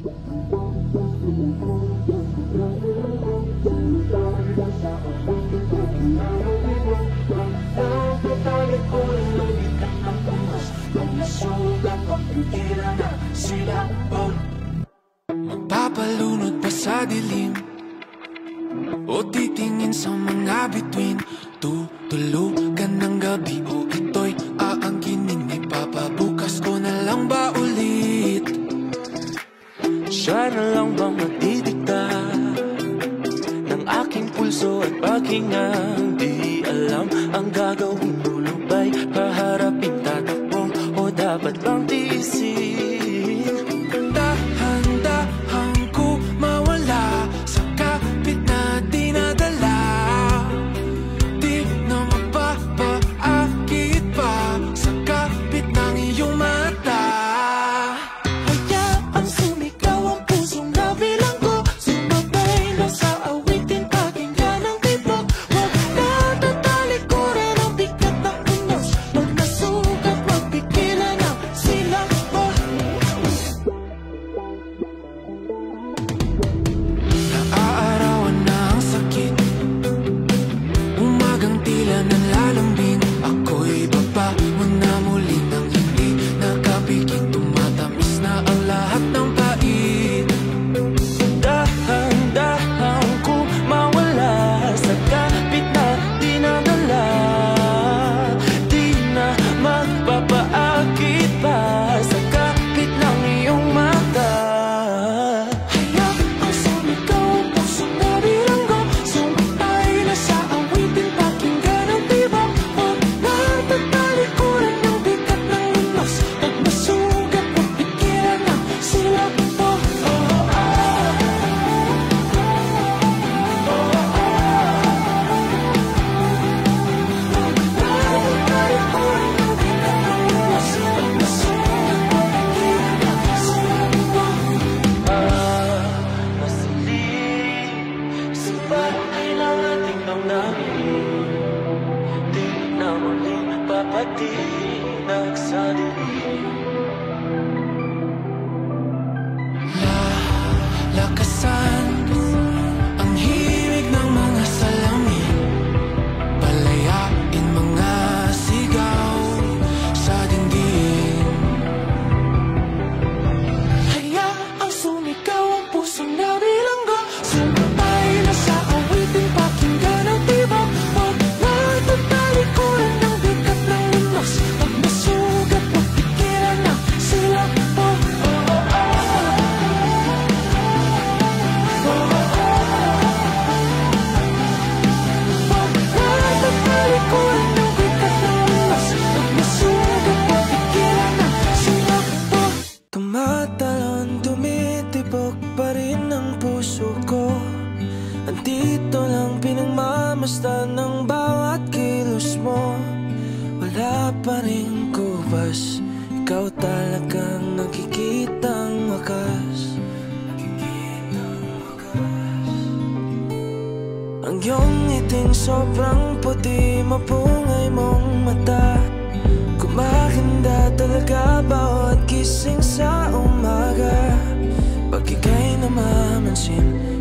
Magpapalunod pa sa dilim o titingin sa mga bituin. Tutulugan ng gabi o ito'y aangkinin. Ipapabukas ko na lang ba ulit? Siya na lang bang matidikta ng aking pulso at paghinga? Di alam ang gagawin, lulubay, paharapin, tatakbo o dapat bang tiisin? Dahan-dahan ko mawala sa kapit na dinadala. Di na magpapaakit pa sa kapit ng iyong mata. Hayaang sumigaw ang pusong nabilang ko, sumabay na sa awitin, pakinggan ang tibok. Huwag na tatalikuran ang bigat ng unos, pag nasugat magpigilan ang silakbo. Naaarawan na ang sakit, umagang tila nanlalambing. Ako'y babangon na muli nang hindi nakapigil. Tumatamis na ang lahat ng pait. Dahan-dahan ko mawala sa kapit na dinadala. Di na magpapaakit pa sa kapit ng iyong mata. Hayaang sumigaw ang pusong nabilanggo, sumabay na sa awitin, pakinggan ang tibok. Huwag na tatalikuran ang bigat ng unos, pag masugat magpigilan ang silakbo. Masilig sa bahay ng ating damdamin, di na muling papatinag sa dilim. Lakasan ang himig ng mga salamin, palayain mga sigaw sa dingding. Hayaang sumigaw ang pusong nabilanggo, sumabay na sa awitin, pakinggan ang tibok. Huwag na tatalikuran ang bigat ng unos, pag masugat magpigilan ang silakbo. Huwag na tatalikuran ang bigat ng unos, pag masugat magpigilan ang silakbo. Tumatalon, tumitibok pa rin ang puso ko. Andito lang pinagmamasdan ng bawat kilos mo. Wala pa rin kubas, ikaw talagang nakikitang wakas. Ang iyong ngiting sobrang puti, mapungay mong mata. Kumaganda talaga bawat gising sa umaga. Pag ika'y namamansin,